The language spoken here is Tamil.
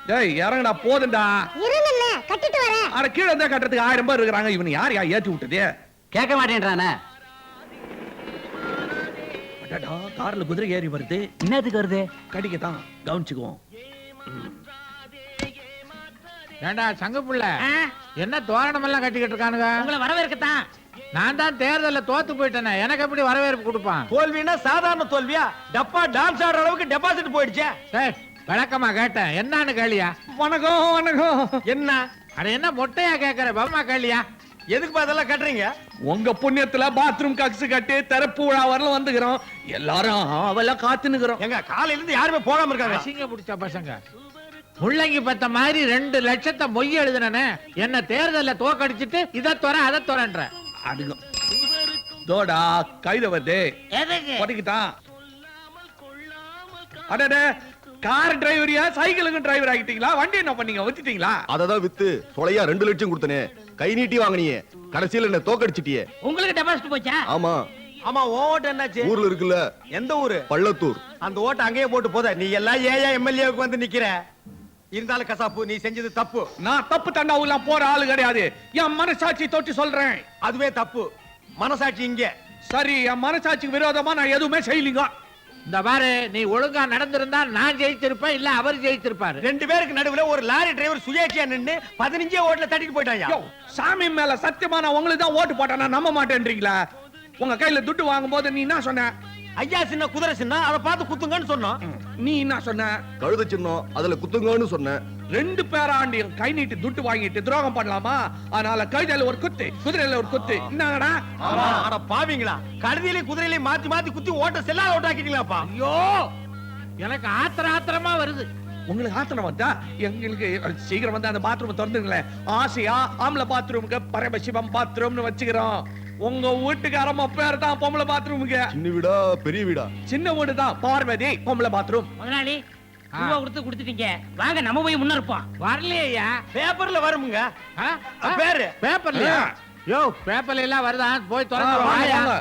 டேய் இறங்கடா போதும்டா. இருங்கண்ணே கட்டிட்டு வரேன். அட கீழ இருந்தா கட்டறதுக்கு 1000 பேர் இருக்காங்க. இவன் யார் ஏத்தி விட்டதே? கேட்க மாட்டேன்றானே. அடடா கார்ல குதிரை ஏறி வருது. என்னத்துக்கு வருது? கடிக்க தான் கவனிச்சுக்குவோம். ஏண்டா சங்கப்புள்ள என்ன தோரணம் எல்லாம் கட்டிக்கிட்டு இருக்கானுங்க? உங்களை வரவேற்கத்தான். நான் தான் தேர்தல்ல தோத்து போயிட்டேனே, எனக்கு எப்படி வரவேற்பு கொடுப்பான்? தோல்வினா சாதாரண தோல்வியா? டப்பா டான்ஸ் ஆடுற அளவுக்கு டெபாசிட் போயிடுச்சே. டேய் விளக்கமா கேட்டேன், என்னன்னு கேளியா? வணக்கம் வணக்கம். என்ன அட என்ன மொட்டையா கேக்குற, பம்மா கேளியா? எதுக்கு அதெல்லாம் கட்டுறீங்க? உங்க புண்ணியத்துல பாத்ரூம் கக்ஸ் கட்டி திறப்பு விழா வரல வந்துக்கிறோம். எல்லாரும் அவள காத்துனுக்குறோம். எங்க காலையில இருந்து யாருமே போகாம இருக்காங்க. அசிங்க பிடிச்ச பசங்க. முள்ளங்கி பத்த மாதிரி 2 லட்சத்தை மொய் எழுதுனே, என்ன தேர்தல்ல தோக்கடிச்சிட்டு இதை துற அதை துறன்ற. அதுங்க தோடா கைத வருது. எதுக்கு? படிக்கிட்டான். அடடே கார் டிரைவரியா சைக்கிளுக்கு டிரைவர் ஆகிட்டீங்களா? வண்டி என்ன பண்ணீங்க? வச்சிட்டீங்களா? அததான் வித்து தொலையா 2 லட்சம் கொடுத்தனே. கை நீட்டி வாங்கினியே, கடைசியில என்ன தோக்கடிச்சிட்டியே. உங்களுக்கு டெபாசிட் போச்சா? ஆமா. ஆமா ஓட்டு என்னாச்சு? ஊர்ல இருக்குல்ல. எந்த ஊரு? பள்ளத்தூர். அந்த ஓட்டு அங்கேயே போட்டு போத. நீ எல்லாம் ஏயா எம்எல்ஏவுக்கு வந்து நிக்கிற. இருந்தாலும் கசாப்பு நீ செஞ்சது தப்பு. நான் தப்பு தண்டாவுலாம் போற ஆளு கிடையாது. என் மனசாட்சி தொட்டு சொல்றேன். அதுவே தப்பு. மனசாட்சி இங்க. சரி என் மனசாட்சிக்கு விரோதமா நான் எதுவுமே செய்யலீங்க. இந்த பாரு, நீ ஒழுங்கா நடந்திருந்தா நான் ஜெயிச்சிருப்பேன், இல்ல அவர் ஜெயிச்சிருப்பாரு. 2 பேருக்கு நடுவுல ஒரு லாரி டிரைவர் சுயேட்சையா நின்னு 15 ஓட்டுல தட்டிட்டு போயிட்டாயா? யோ, சாமி மேல சத்தியமா நான் உங்களுக்கு தான் ஓட்டு போட்டேன். நான் நம்ப மாட்டேன்றீங்களா? உங்க கையில துட்டு வாங்கும் போது நீ என்ன சொன்ன? ஐயா சின்ன குதிரை சின்ன, அதை பார்த்து குத்துங்கன்னு சொன்னோம். நீ என்ன சொன்ன? கழுத சின்னம் அதுல குத்துங்கன்னு சொன்னேன். 2 பேராண்டியும் கை நீட்டி துட்டு வாங்கிட்டு துரோகம் பண்ணலாமா? அதனால கைதையில ஒரு குத்து, குதிரையில ஒரு குத்து. என்னடா? அட பாவீங்களா, கழுதியிலே குதிரையிலே மாத்தி மாத்தி குத்தி ஓட்ட செல்லாத ஓட்டாக்கிட்டீங்களாப்பா. ஐயோ எனக்கு ஆத்திரமா வருது. உங்களுக்கு ஆத்திரம் வந்தா எங்களுக்கு சீக்கிரம் வந்து அந்த பாத்ரூம் திறந்துங்களேன். ஆசையா ஆம்பளை பாத்ரூமுக்கு பரமசிவம் பாத்ரூம்னு வச்சுக்கிறோம். உங்க வீட்டுக்காரம்மா பேர் தான் பொம்பளை பாத்ரூமுக்கு. சின்ன வீடா பெரிய வீடா? சின்ன வீடு தான், பார்வதி பொம்பளை பாத்ரூம். முதலாளி ரூபா கொடுத்துட்டீங்க, வாங்க நம்ம போய் முன்னேறப்போம். வரலையா? பேப்பர்ல வருமுங்க. ஆ? பேரு பேப்பர்லயா? யோ பேப்பர்ல எல்லாம் வருதா? போய் ஆ, திறந்து வாங்க, வாயா. வாங்க.